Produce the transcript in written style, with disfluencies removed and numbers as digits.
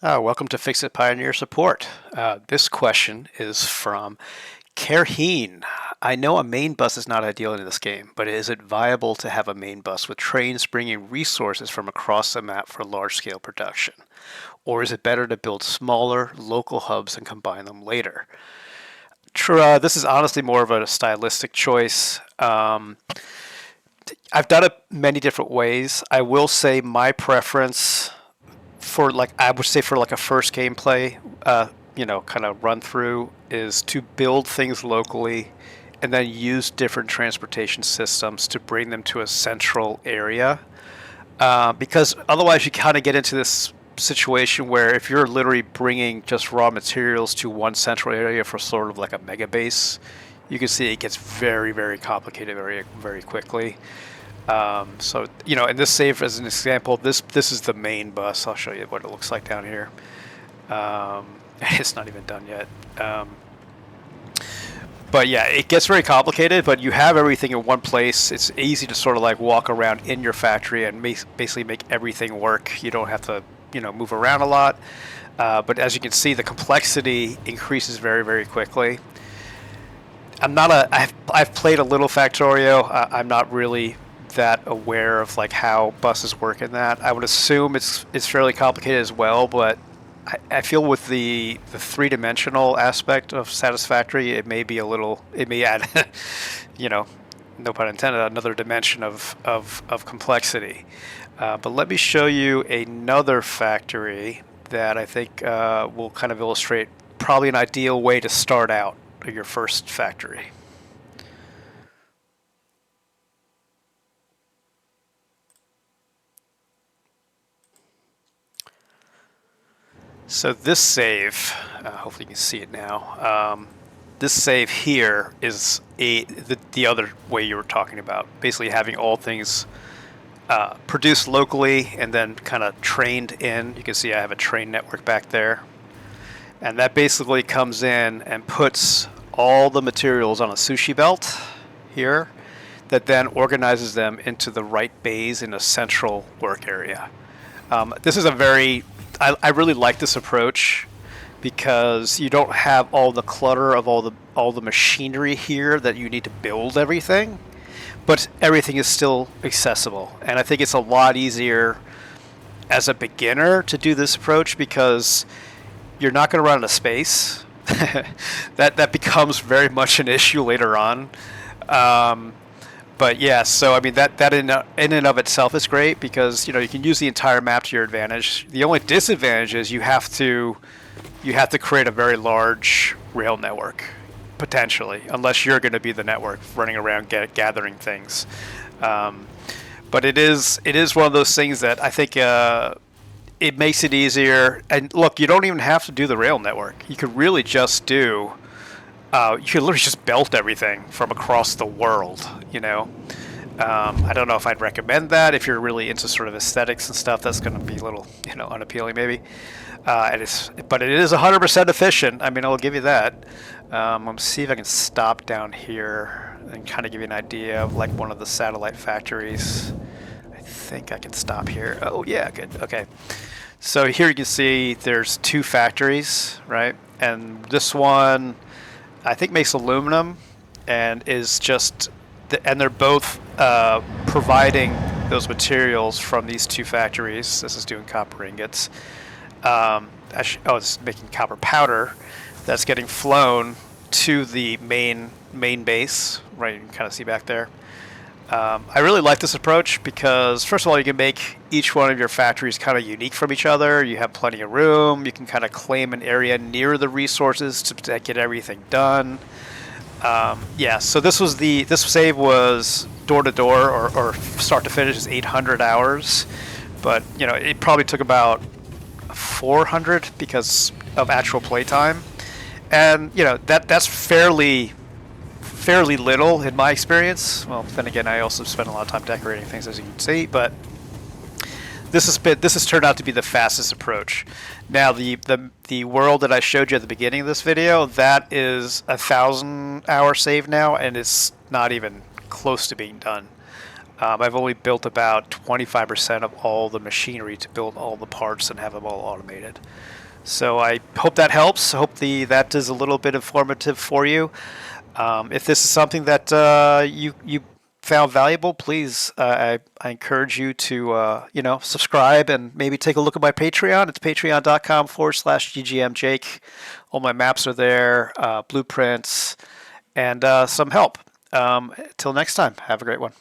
Welcome to Fix It Pioneer Support. This question is from Kerheen. I know a main bus is not ideal in this game, but is it viable to have a main bus with trains bringing resources from across the map for large-scale production? Or is it better to build smaller, local hubs and combine them later? This is honestly more of a stylistic choice. I've done it many different ways. I will say my preference for I would say for like a first gameplay, kind of run through is to build things locally and then use different transportation systems to bring them to a central area. Because otherwise, you kind of get into this situation where if you're literally bringing just raw materials to one central area for sort of like a mega base, you can see it gets very, very complicated very, very quickly. In this save, as an example, this is the main bus. I'll show you what it looks like down here. It's not even done yet. But yeah, it gets very complicated, but you have everything in one place. It's easy to sort of like walk around in your factory and basically make everything work. You don't have to, move around a lot. But as you can see, the complexity increases very, very quickly. I've played a little Factorio. I'm not really that aware of like how buses work in that. I would assume it's fairly complicated as well, but I feel with the three-dimensional aspect of Satisfactory, it may be it may add, no pun intended, another dimension of complexity. But let me show you another factory that I think will kind of illustrate probably an ideal way to start out your first factory. So this save, hopefully you can see it now. This save here is the other way you were talking about, basically having all things produced locally and then kind of trained in. You can see I have a train network back there. And that basically comes in and puts all the materials on a sushi belt here that then organizes them into the right bays in a central work area. This is I really like this approach because you don't have all the clutter of all the machinery here that you need to build everything, but everything is still accessible. And I think it's a lot easier as a beginner to do this approach because you're not going to run out of space. that becomes very much an issue later on. But yeah, so I mean that in and of itself is great because you can use the entire map to your advantage. The only disadvantage is you have to create a very large rail network potentially, unless you're going to be the network running around gathering things. But it is one of those things that I think it makes it easier. And look, you don't even have to do the rail network. You could really just do. You could literally just belt everything from across the world, I don't know if I'd recommend that if you're really into sort of aesthetics and stuff. That's going to be a little, unappealing maybe. But it is 100% efficient. I mean, I'll give you that. I'm going to see if I can stop down here and kind of give you an idea of like one of the satellite factories. I think I can stop here. Oh yeah, good. Okay. So here you can see there's two factories, right? And this one I think makes aluminum and and they're both providing those materials from these two factories. This is doing copper ingots. This is making copper powder that's getting flown to the main base, right? You can kind of see back there. I really like this approach because, first of all, you can make each one of your factories kind of unique from each other. You have plenty of room. You can kind of claim an area near the resources to get everything done. So this save was door to door or start to finish is 800 hours, but it probably took about 400 because of actual playtime, and that's fairly little in my experience. Well, then again, I also spent a lot of time decorating things, as you can see, but this has turned out to be the fastest approach. Now, the world that I showed you at the beginning of this video, that is 1,000-hour save now, and it's not even close to being done. I've only built about 25% of all the machinery to build all the parts and have them all automated. So I hope that helps. I hope that is a little bit informative for you. If this is something that you found valuable, please, I encourage you to subscribe and maybe take a look at my Patreon. It's patreon.com/ggmjake. All my maps are there, blueprints, and some help. Till next time, have a great one.